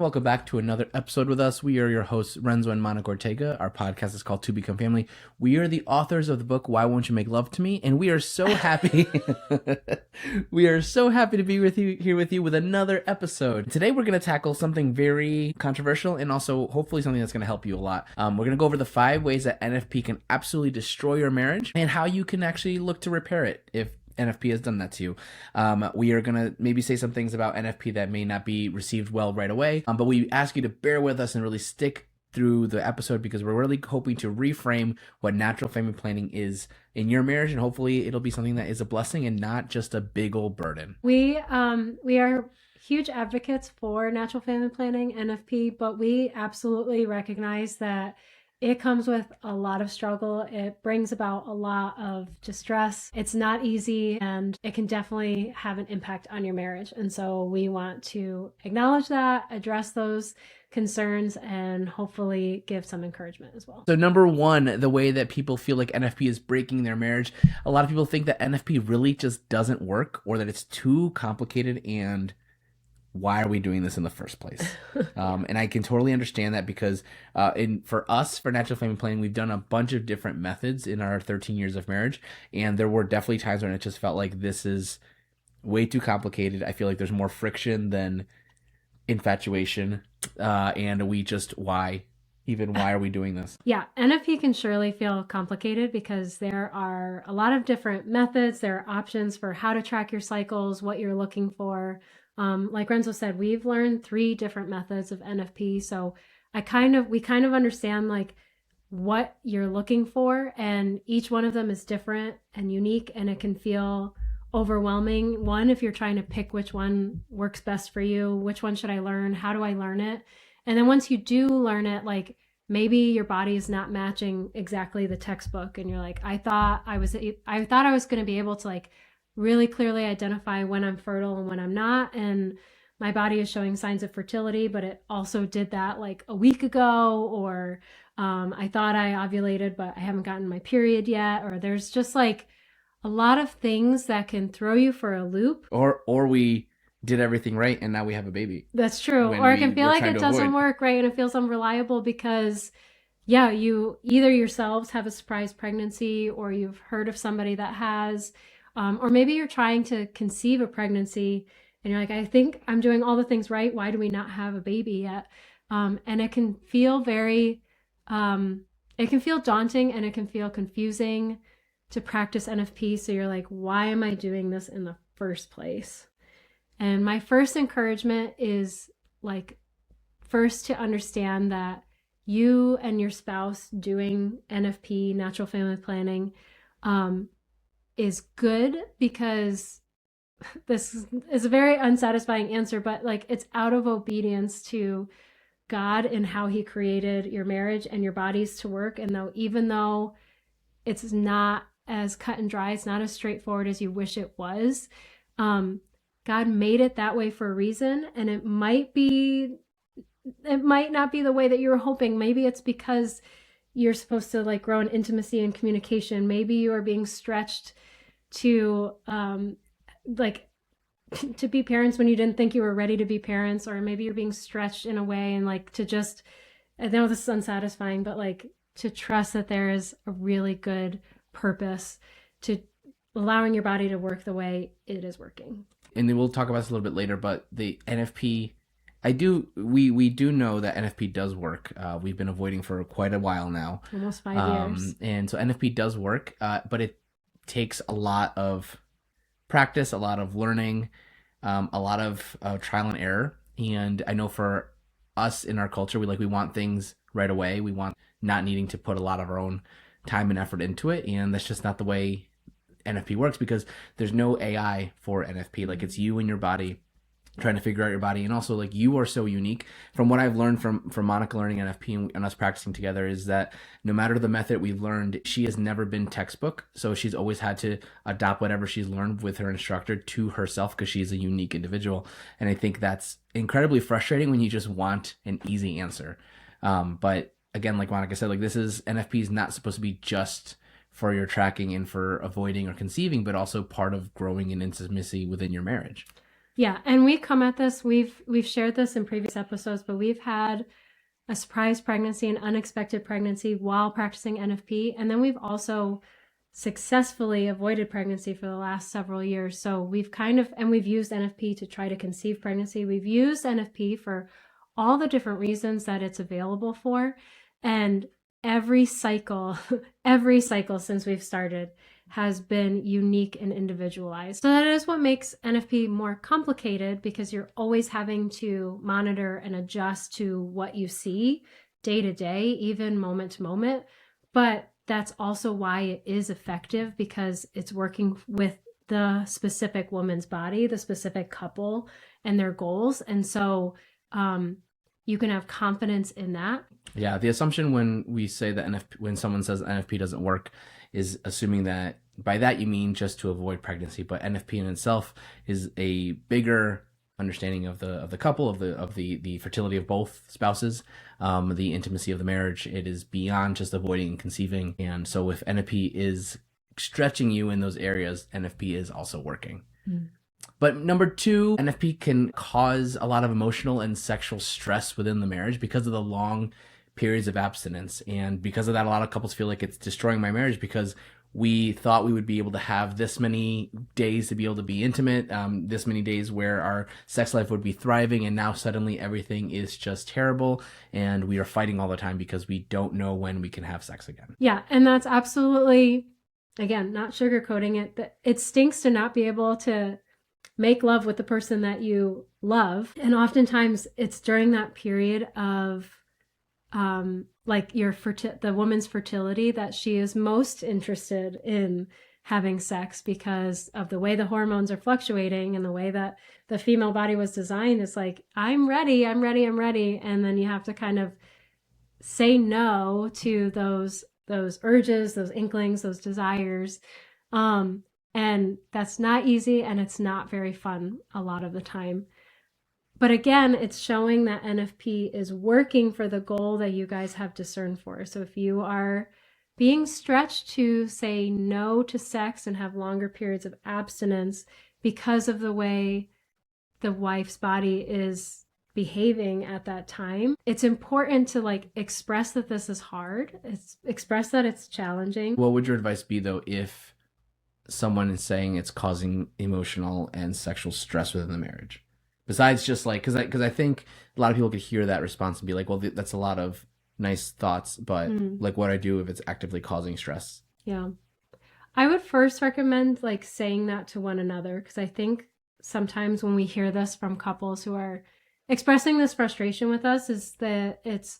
Welcome back to another episode with us. We are your hosts, Renzo and Monica Ortega. Our podcast is called To Become Family. We are the authors of the book, Why Won't You Make Love to Me? And we are so happy. We are so happy to be with you here with you with another episode. Today, we're going to tackle something very controversial and also hopefully something that's going to help you a lot. We're going to go over the 5 ways that NFP can absolutely destroy your marriage and how you can actually look to repair it if NFP has done that to you. We are going to maybe say some things about NFP that may not be received well right away, but we ask you to bear with us and really stick through the episode because we're really hoping to reframe what natural family planning is in your marriage, and hopefully it'll be something that is a blessing and not just a big old burden. We are huge advocates for natural family planning, NFP, but we absolutely recognize that it comes with a lot of struggle. It brings about a lot of distress. It's not easy, and it can definitely have an impact on your marriage. And so we want to acknowledge that, address those concerns, and hopefully give some encouragement as well. So number 1, the way that people feel like NFP is breaking their marriage. A lot of people think that NFP really just doesn't work, or that it's too complicated, and why are we doing this in the first place? And I can totally understand that because for natural family planning, we've done a bunch of different methods in our 13 years of marriage. And there were definitely times when it just felt like this is way too complicated. I feel like there's more friction than infatuation. And why are we doing this? Yeah, NFP can surely feel complicated because there are a lot of different methods. There are options for how to track your cycles, what you're looking for. Like Renzo said, we've learned 3 different methods of NFP. So we kind of understand like what you're looking for, and each one of them is different and unique, and it can feel overwhelming. One, if you're trying to pick which one works best for you, which one should I learn? How do I learn it? And then once you do learn it, like maybe your body is not matching exactly the textbook, and you're like, I thought I was going to be able to like really clearly identify when I'm fertile and when I'm not. And my body is showing signs of fertility, but it also did that like a week ago, or I thought I ovulated, but I haven't gotten my period yet. Or there's just like a lot of things that can throw you for a loop. Or we did everything right and now we have a baby. That's true. Or it can feel like it doesn't work, right? And it feels unreliable because you either yourselves have a surprise pregnancy, or you've heard of somebody that has. Or maybe you're trying to conceive a pregnancy and you're like, I think I'm doing all the things right. Why do we not have a baby yet? And it can feel daunting, and it can feel confusing to practice NFP. So you're like, why am I doing this in the first place? And my first encouragement is like, first to understand that you and your spouse doing NFP, natural family planning, is good, because this is a very unsatisfying answer, but like it's out of obedience to God and how he created your marriage and your bodies to work. And even though it's not as cut and dry, it's not as straightforward as you wish it was, God made it that way for a reason. And it might not be the way that you were hoping. Maybe it's because you're supposed to like grow in intimacy and communication. Maybe you are being stretched to to be parents when you didn't think you were ready to be parents, or maybe you're being stretched in a way and like to just, I know this is unsatisfying, but like to trust that there is a really good purpose to allowing your body to work the way it is working. And then we'll talk about this a little bit later, but the NFP, we do know that NFP does work. We've been avoiding for quite a while now. Almost 5 years. And so NFP does work, but it takes a lot of practice, a lot of learning, a lot of trial and error. And I know for us in our culture, we want things right away. We want not needing to put a lot of our own time and effort into it. And that's just not the way NFP works, because there's no AI for NFP. Like, it's you and your body trying to figure out your body. And also, like, you are so unique. From what I've learned from Monica learning NFP and us practicing together, is that no matter the method we've learned, she has never been textbook. So she's always had to adopt whatever she's learned with her instructor to herself, because she's a unique individual. And I think that's incredibly frustrating when you just want an easy answer. But again, like Monica said, like, NFP is not supposed to be just for your tracking and for avoiding or conceiving, but also part of growing in intimacy within your marriage. Yeah, and we come at this, we've shared this in previous episodes, but we've had a surprise pregnancy, an unexpected pregnancy while practicing NFP. And then we've also successfully avoided pregnancy for the last several years. So we've we've used NFP to try to conceive pregnancy. We've used NFP for all the different reasons that it's available for. And every cycle, every cycle since we've started has been unique and individualized. So that is what makes NFP more complicated, because you're always having to monitor and adjust to what you see day to day, even moment to moment. But that's also why it is effective, because it's working with the specific woman's body, the specific couple and their goals. And so you can have confidence in that. Yeah, the assumption when we say that when someone says NFP doesn't work, is assuming that by that you mean just to avoid pregnancy. But NFP in itself is a bigger understanding of the couple, of the fertility of both spouses, the intimacy of the marriage. It is beyond just avoiding and conceiving. And so if NFP is stretching you in those areas, NFP is also working. Mm. But number two, NFP can cause a lot of emotional and sexual stress within the marriage because of the long periods of abstinence. And because of that, a lot of couples feel like it's destroying my marriage, because we thought we would be able to have this many days to be able to be intimate, this many days where our sex life would be thriving, and now suddenly everything is just terrible, and we are fighting all the time because we don't know when we can have sex again. Yeah, and that's absolutely, again, not sugarcoating it, but it stinks to not be able to make love with the person that you love. And oftentimes it's during that period of like the woman's fertility that she is most interested in having sex, because of the way the hormones are fluctuating and the way that the female body was designed. It's like, I'm ready. And then you have to kind of say no to those urges, those inklings, those desires. And that's not easy, and it's not very fun a lot of the time. But again, it's showing that NFP is working for the goal that you guys have discerned for. So if you are being stretched to say no to sex and have longer periods of abstinence because of the way the wife's body is behaving at that time, it's important to like express that this is hard. Express that it's challenging. What would your advice be though if someone is saying it's causing emotional and sexual stress within the marriage? Besides just like, because I think a lot of people could hear that response and be like, well, that's a lot of nice thoughts, but like, what do I do if it's actively causing stress? Yeah. I would first recommend like saying that to one another, because I think sometimes when we hear this from couples who are expressing this frustration with us, is that it's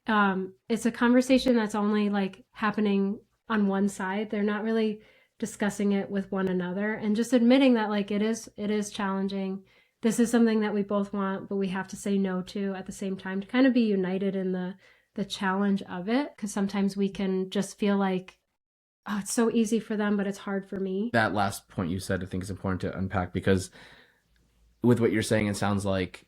a conversation that's only like happening on one side. They're not really discussing it with one another, and just admitting that like it is challenging. This is something that we both want, but we have to say no to at the same time, to kind of be united in the challenge of it. Because sometimes we can just feel like, oh, it's so easy for them, but it's hard for me. That last point you said, I think is important to unpack, because with what you're saying, it sounds like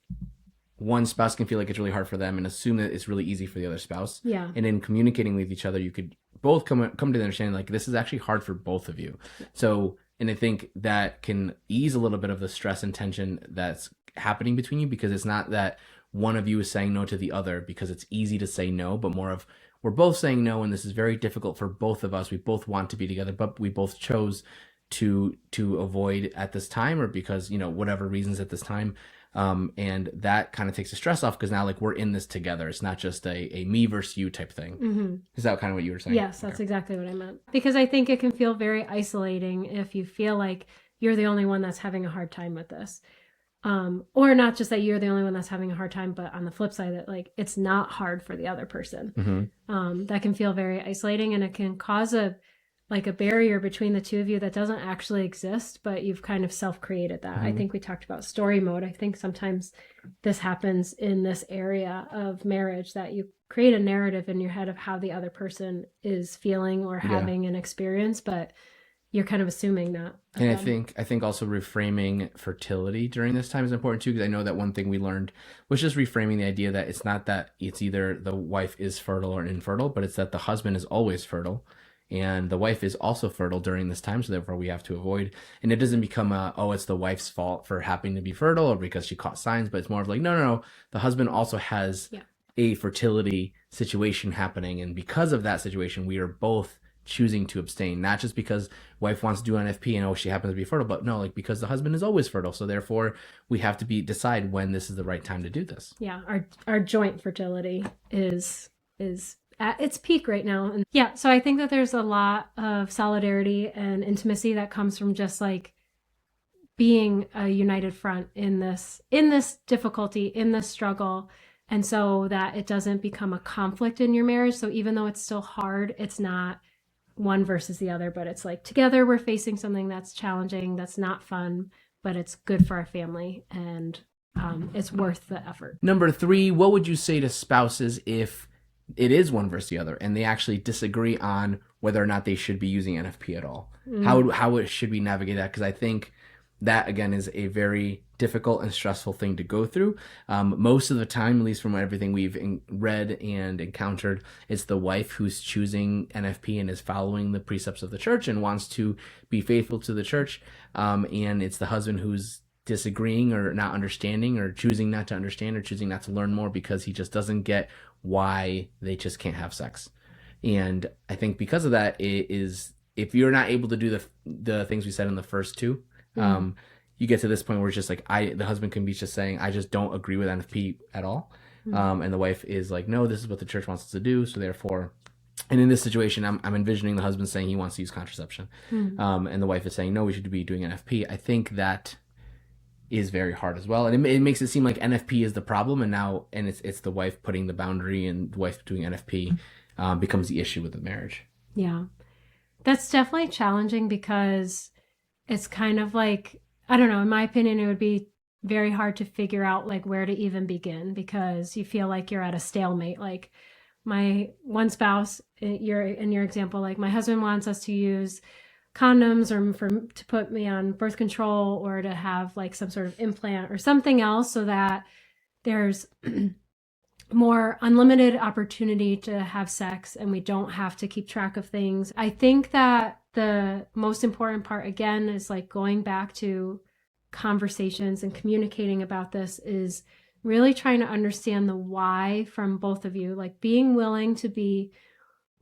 one spouse can feel like it's really hard for them and assume that it's really easy for the other spouse. Yeah. And in communicating with each other, you could both come to the understanding like this is actually hard for both of you. Yeah. So, and I think that can ease a little bit of the stress and tension that's happening between you, because it's not that one of you is saying no to the other because it's easy to say no, but more of we're both saying no, and this is very difficult for both of us. We both want to be together, but we both chose to avoid at this time, or because, you know, whatever reasons at this time. And that kind of takes the stress off, because now like we're in this together. It's not just a me versus you type thing. Mm-hmm. Is that kind of what you were saying? Yes, that's exactly what I meant. Because I think it can feel very isolating if you feel like you're the only one that's having a hard time with this. Or not just that you're the only one that's having a hard time, but on the flip side, that like it's not hard for the other person. Mm-hmm. That can feel very isolating, and it can cause a barrier between the two of you that doesn't actually exist, but you've kind of self-created that. Mm-hmm. I think we talked about story mode. I think sometimes this happens in this area of marriage, that you create a narrative in your head of how the other person is feeling or having an experience, but you're kind of assuming that. And I think also reframing fertility during this time is important too, because I know that one thing we learned was just reframing the idea that it's not that it's either the wife is fertile or infertile, but it's that the husband is always fertile. and the wife is also fertile during this time, so therefore we have to avoid. And it doesn't become it's the wife's fault for happening to be fertile or because she caught signs, but it's more of like, no, the husband also has a fertility situation happening, and because of that situation, we are both choosing to abstain, not just because wife wants to do NFP and she happens to be fertile, but no, like because the husband is always fertile, so therefore we have to decide when this is the right time to do this. Yeah, our joint fertility is at its peak right now. And so I think that there's a lot of solidarity and intimacy that comes from just like being a united front in this difficulty, in this struggle, and so that it doesn't become a conflict in your marriage. So even though it's still hard, it's not one versus the other, but it's like together we're facing something that's challenging, that's not fun, but it's good for our family, and it's worth the effort. Number 3, what would you say to spouses if it is one versus the other and they actually disagree on whether or not they should be using NFP at all? How should we navigate that? Because I think that, again, is a very difficult and stressful thing to go through. Most of the time, at least from everything we've read and encountered, it's the wife who's choosing NFP and is following the precepts of the church and wants to be faithful to the church. And it's the husband who's disagreeing or not understanding or choosing not to understand or choosing not to learn more because he just doesn't get why they just can't have sex. And I think because of that, it is, if you're not able to do the things we said in the first two, you get to this point where it's just like the husband can be just saying, I just don't agree with NFP at all. And the wife is like, no, this is what the church wants us to do, so therefore. And in this situation, I'm envisioning the husband saying he wants to use contraception, and the wife is saying, no, we should be doing NFP. I think that is very hard as well, and it makes it seem like NFP is the problem, and it's the wife putting the boundary, and the wife doing NFP becomes the issue with the marriage. Yeah, that's definitely challenging because it's kind of like, I don't know, in my opinion, it would be very hard to figure out like where to even begin, because you feel like you're at a stalemate. Like my one spouse, in your example, like my husband wants us to use condoms or to put me on birth control or to have like some sort of implant or something else so that there's more unlimited opportunity to have sex and we don't have to keep track of things. I think that the most important part, again, is like going back to conversations and communicating about this, is really trying to understand the why from both of you, like being willing to be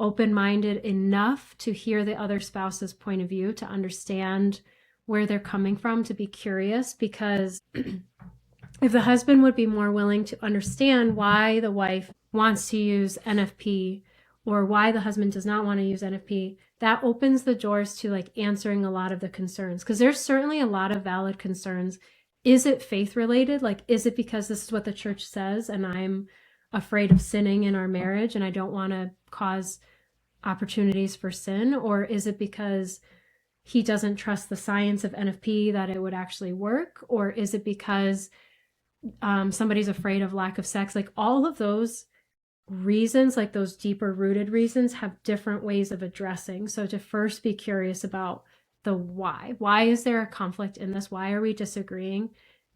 open-minded enough to hear the other spouse's point of view, to understand where they're coming from, to be curious. Because if the husband would be more willing to understand why the wife wants to use NFP or why the husband does not want to use NFP, that opens the doors to like answering a lot of the concerns, because there's certainly a lot of valid concerns. Is it faith related? Like, is it because this is what the church says and I'm afraid of sinning in our marriage and I don't want to cause opportunities for sin? Or is it because he doesn't trust the science of NFP that it would actually work? Or is it because somebody's afraid of lack of sex? Like all of those reasons, like those deeper rooted reasons, have different ways of addressing. So to first be curious about the why. Why is there a conflict in this? Why are we disagreeing?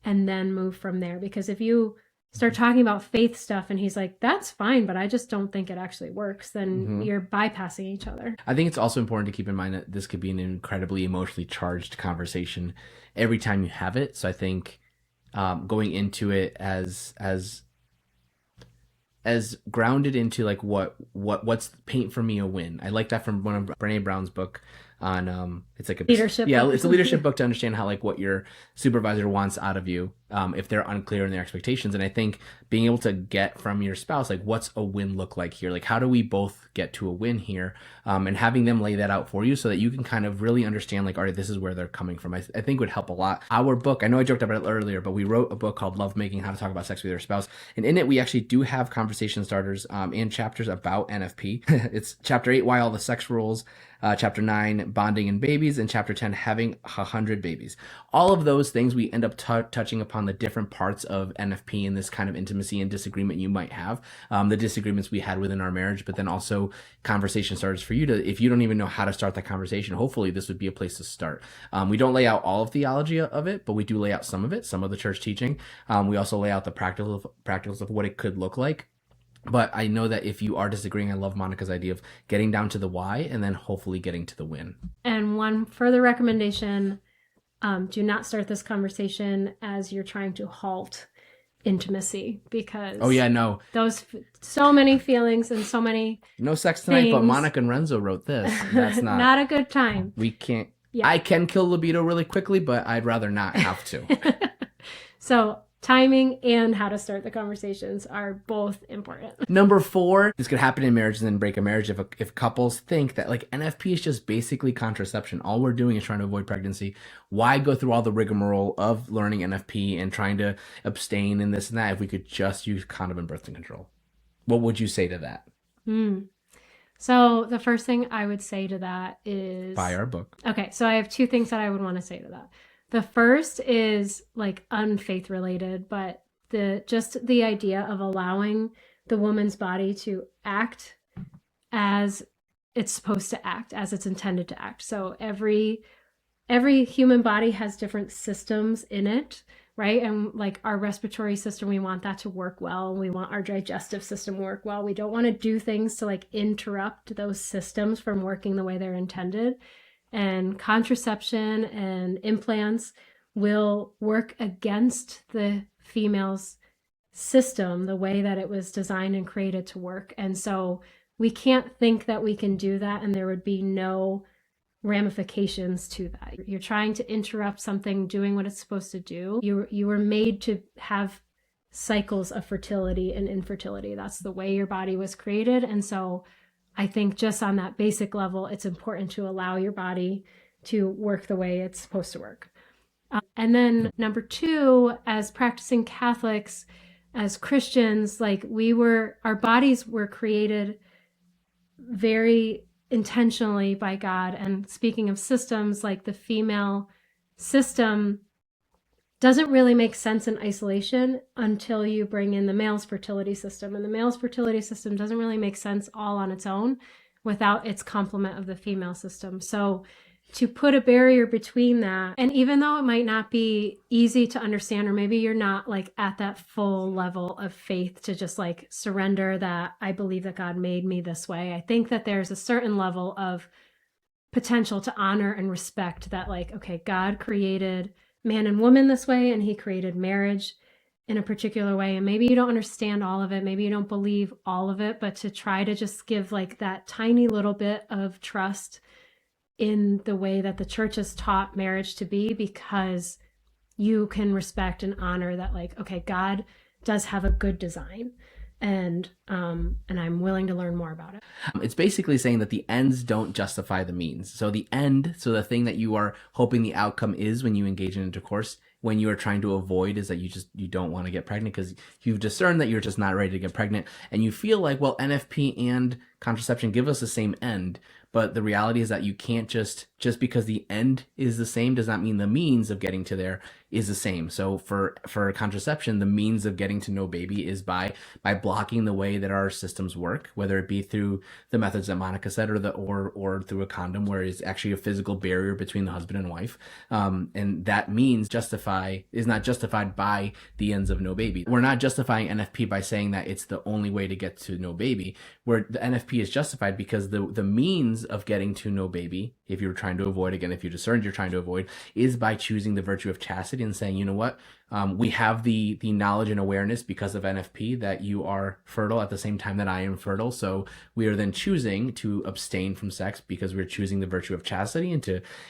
And then move from there. Because if you start talking about faith stuff and he's like, that's fine, but I just don't think it actually works, then you're bypassing each other. I think it's also important to keep in mind that this could be an incredibly emotionally charged conversation every time you have it. So I think going into it as grounded into like what's paint for me a win. I like that from one of Brené Brown's book on it's like a leadership. Yeah, it's a leadership book to understand how like what your supervisor wants out of you if they're unclear in their expectations. And I think being able to get from your spouse like what's a win look like here, like how do we both get to a win here, and having them lay that out for you so that you can kind of really understand like, all right, this is where they're coming from. I think would help a lot. Our book, I know I joked about it earlier, but we wrote a book called Lovemaking, How to Talk About Sex with Your Spouse, and in it we actually do have conversation starters and chapters about NFP. It's chapter 8, Why All the Sex Rules, chapter 9, Bonding and Babies, and chapter 10, Having 100 Babies. All of those things we end up touching upon the different parts of NFP and this kind of intimacy and disagreement you might have, the disagreements we had within our marriage, but then also conversation starters for you to, if you don't even know how to start that conversation, hopefully this would be a place to start. We don't lay out all of theology of it, but we do lay out some of it, some of the church teaching. We also lay out the practicals of what it could look like. But I know that if you are disagreeing, I love Monica's idea of getting down to the why and then hopefully getting to the win. And one further recommendation, do not start this conversation as you're trying to halt intimacy, because oh yeah, no, those so many feelings and so many no sex tonight, but Monica and Renzo wrote this. That's not a good time. We can't. Yeah. I can kill libido really quickly, but I'd rather not have to. So timing and how to start the conversations are both important. Number 4, this could happen in marriage and then break a marriage if couples think that like NFP is just basically contraception. All we're doing is trying to avoid pregnancy. Why go through all the rigmarole of learning NFP and trying to abstain and this and that if we could just use condom and birth control? What would you say to that? So the first thing I would say to that is buy our book. Okay, so I have 2 things that I would want to say to that. The first is like unfaith related, but the idea of allowing the woman's body to act as it's supposed to act, as it's intended to act. So every human body has different systems in it, right? And like our respiratory system, we want that to work well. We want our digestive system to work well. We don't want to do things to like interrupt those systems from working the way they're intended. And contraception and implants will work against the female's system, the way that it was designed and created to work. And so we can't think that we can do that and there would be no ramifications to that. You're trying to interrupt something doing what it's supposed to do. You were made to have cycles of fertility and infertility. That's the way your body was created. And so I think just on that basic level, it's important to allow your body to work the way it's supposed to work. And then number 2, as practicing Catholics, as Christians, like our bodies were created very intentionally by God. And speaking of systems, like the female system doesn't really make sense in isolation until you bring in the male's fertility system. And the male's fertility system doesn't really make sense all on its own without its complement of the female system. So to put a barrier between that, and even though it might not be easy to understand, or maybe you're not like at that full level of faith to just like surrender that I believe that God made me this way, I think that there's a certain level of potential to honor and respect that, like, okay, God created man and woman this way, and he created marriage in a particular way. And maybe you don't understand all of it. Maybe you don't believe all of it, but to try to just give like that tiny little bit of trust in the way that the church has taught marriage to be, because you can respect and honor that, like, okay, God does have a good design. And I'm willing to learn more about it. It's basically saying that the ends don't justify the means. So the end, so the thing that you are hoping the outcome is when you engage in intercourse, when you are trying to avoid, is that you don't want to get pregnant because you've discerned that you're just not ready to get pregnant, and you feel like, well, NFP and contraception give us the same end. But the reality is that you can't just because the end is the same does not mean the means of getting to there is the same. So for contraception, the means of getting to no baby is by blocking the way that our systems work, whether it be through the methods that Monica said, or through a condom, where it's actually a physical barrier between the husband and wife. And that means is not justified by the ends of no baby. We're not justifying NFP by saying that it's the only way to get to no baby, where the NFP is justified because the means of getting to no baby, if you're trying to avoid, again, if you discerned you're trying to avoid, is by choosing the virtue of chastity and saying, you know what, we have the knowledge and awareness because of NFP that you are fertile at the same time that I am fertile. So we are then choosing to abstain from sex because we're choosing the virtue of chastity,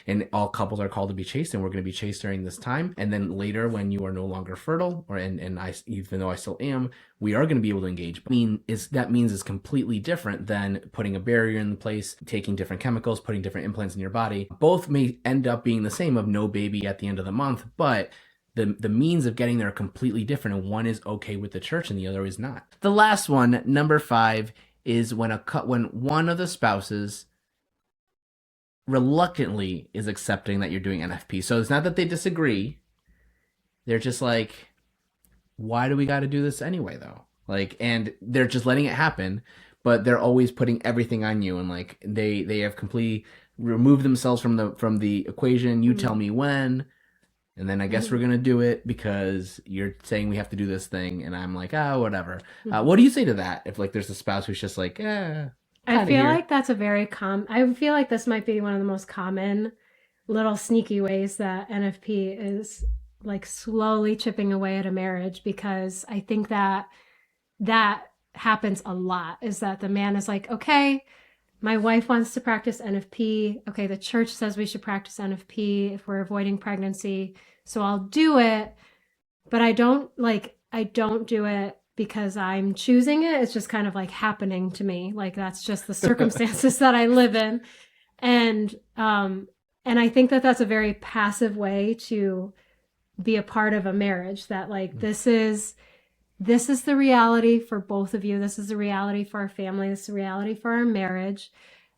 and all couples are called to be chaste, and we're going to be chaste during this time. And then later, when you are no longer fertile, and I, even though I still am, we are going to be able to engage. That means is completely different than putting a barrier in place, taking different chemicals, putting different implants in your body. Both may end up being the same, of no baby at the end of the month, but the means of getting there are completely different, and one is okay with the church and the other is not. The last one, number 5, is when one of the spouses reluctantly is accepting that you're doing NFP. So it's not that they disagree. They're just like, why do we got to do this anyway, though? Like, and they're just letting it happen, but they're always putting everything on you, and like they have completely removed themselves from the equation. You tell me when. And then I guess we're gonna do it because you're saying we have to do this thing, and I'm like, oh, whatever. What do you say to that? If like there's a spouse who's just like, I feel like that's a very I feel like this might be one of the most common little sneaky ways that NFP is like slowly chipping away at a marriage, because I think that happens a lot, is that the man is like, okay, my wife wants to practice NFP. Okay, the church says we should practice NFP if we're avoiding pregnancy. So I'll do it, but I don't do it because I'm choosing it. It's just kind of like happening to me. Like that's just the circumstances that I live in. And I think that that's a very passive way to be a part of a marriage, that like this is the reality for both of you. This is the reality for our family. This is the reality for our marriage.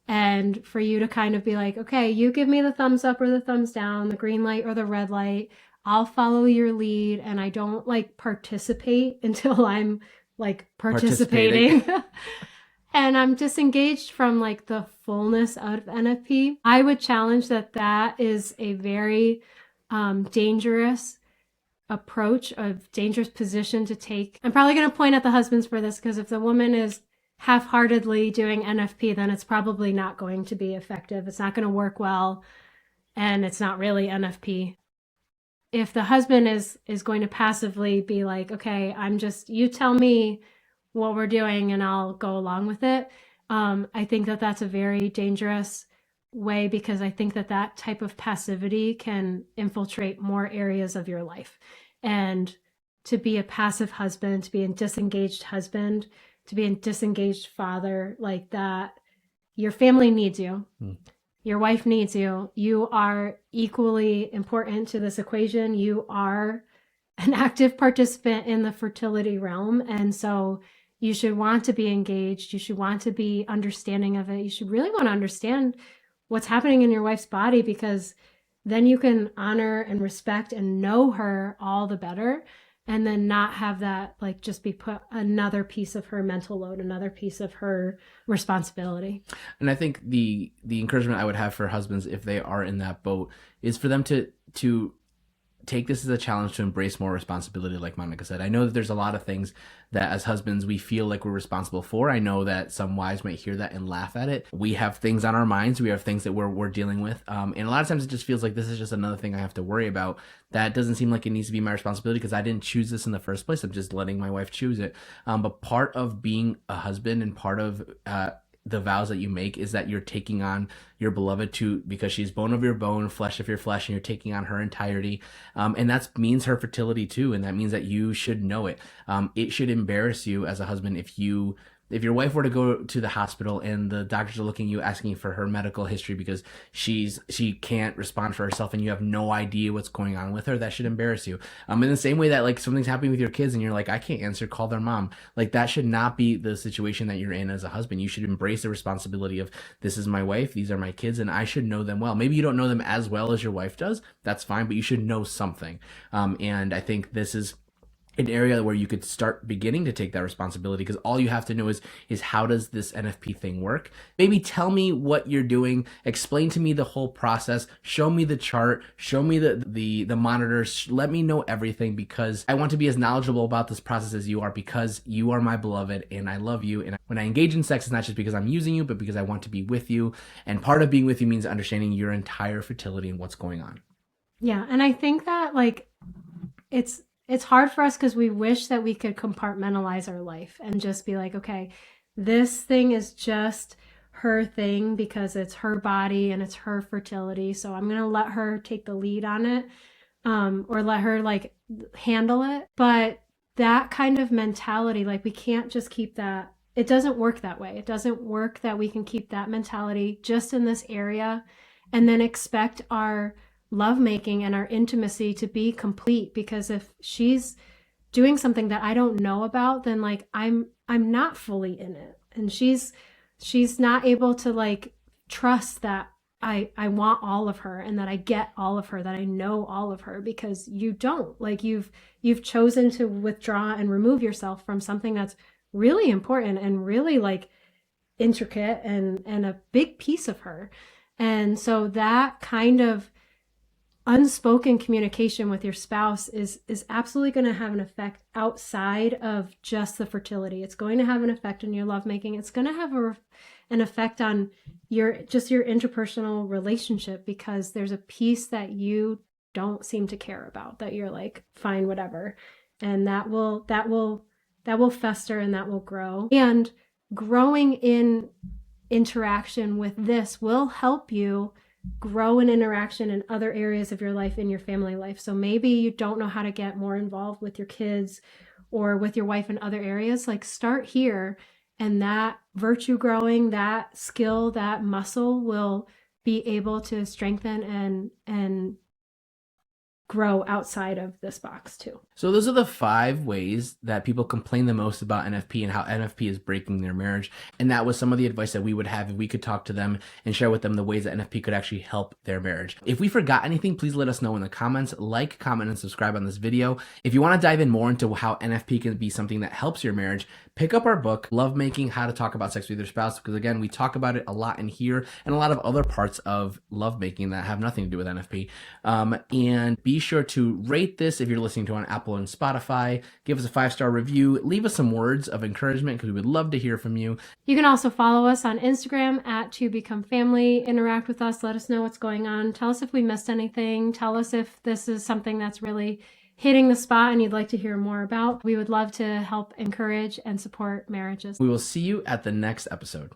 And for you to kind of be like, okay, you give me the thumbs up or the thumbs down, the green light or the red light. I'll follow your lead, and I don't like participate until I'm like participating. And I'm disengaged from like the fullness of NFP. I would challenge that is a very dangerous approach, a dangerous position to take. I'm probably going to point at the husbands for this, because if the woman is half-heartedly doing NFP, then it's probably not going to be effective. It's not going to work well, and it's not really NFP. If the husband is going to passively be like, okay, you tell me what we're doing and I'll go along with it, I think that that's a very dangerous way, because I think that type of passivity can infiltrate more areas of your life. And to be a passive husband, to be a disengaged husband, to be a disengaged father like that, your family needs you. Your wife needs you. You are equally important to this equation. You are an active participant in the fertility realm. And so you should want to be engaged. You should want to be understanding of it. You should really want to understand what's happening in your wife's body, because then you can honor and respect and know her all the better, and then not have that like just be put another piece of her mental load, another piece of her responsibility. And I think the encouragement I would have for husbands, if they are in that boat, is for them to take this as a challenge to embrace more responsibility, like Monica said. I know that there's a lot of things that as husbands we feel like we're responsible for. I know that some wives might hear that and laugh at it. We have things on our minds. We have things that we're dealing with. And a lot of times it just feels like this is just another thing I have to worry about. That doesn't seem like it needs to be my responsibility, because I didn't choose this in the first place. I'm just letting my wife choose it. But part of being a husband, and part of the vows that you make, is that you're taking on your beloved because she's bone of your bone, flesh of your flesh, and you're taking on her entirety. And that means her fertility too. And that means that you should know it. It should embarrass you as a husband if your wife were to go to the hospital and the doctors are looking at you asking for her medical history because she can't respond for herself and you have no idea what's going on with her. That should embarrass you. In the same way that like something's happening with your kids and you're like, I can't answer, call their mom. Like that should not be the situation that you're in as a husband. You should embrace the responsibility of, this is my wife, these are my kids, and I should know them well. Maybe you don't know them as well as your wife does. That's fine, but you should know something. And I think this is an area where you could start beginning to take that responsibility, because all you have to know is how does this NFP thing work? Maybe tell me what you're doing, explain to me the whole process, show me the chart, show me the monitors, let me know everything, because I want to be as knowledgeable about this process as you are, because you are my beloved and I love you. And when I engage in sex, it's not just because I'm using you, but because I want to be with you. And part of being with you means understanding your entire fertility and what's going on. Yeah, and I think that like it's hard for us because we wish that we could compartmentalize our life and just be like, okay, this thing is just her thing because it's her body and it's her fertility. So I'm going to let her take the lead on it, or let her like handle it. But that kind of mentality, like we can't just keep that. It doesn't work that way. It doesn't work that we can keep that mentality just in this area and then expect our lovemaking and our intimacy to be complete, because if she's doing something that I don't know about, then like I'm not fully in it, and she's not able to like trust that I want all of her and that I get all of her, that I know all of her, because you don't. Like you've chosen to withdraw and remove yourself from something that's really important and really like intricate and a big piece of her. And so that kind of unspoken communication with your spouse is absolutely going to have an effect outside of just the fertility. It's going to have an effect on your lovemaking. It's going to have an effect on your interpersonal relationship, because there's a piece that you don't seem to care about, that you're like, fine, whatever. And that will fester, and that will grow. And growing in interaction with this will help you grow an interaction in other areas of your life, in your family life. So maybe you don't know how to get more involved with your kids or with your wife in other areas. Like, start here, and that virtue growing, that skill, that muscle will be able to strengthen and grow outside of this box too. So those are the 5 ways that people complain the most about NFP and how NFP is breaking their marriage. And that was some of the advice that we would have if we could talk to them and share with them the ways that NFP could actually help their marriage. If we forgot anything, please let us know in the comments. Like, comment, and subscribe on this video. If you want to dive in more into how NFP can be something that helps your marriage, pick up our book, Lovemaking, How to Talk About Sex with Your Spouse, because again, we talk about it a lot in here and a lot of other parts of lovemaking that have nothing to do with NFP. And be sure to rate this if you're listening to on Apple and Spotify. Give us a 5-star review. Leave us some words of encouragement, because we would love to hear from you. You can also follow us on Instagram at To Become Family. Interact with us. Let us know what's going on. Tell us if we missed anything. Tell us if this is something that's really hitting the spot and you'd like to hear more about. We would love to help encourage and support marriages. We will see you at the next episode.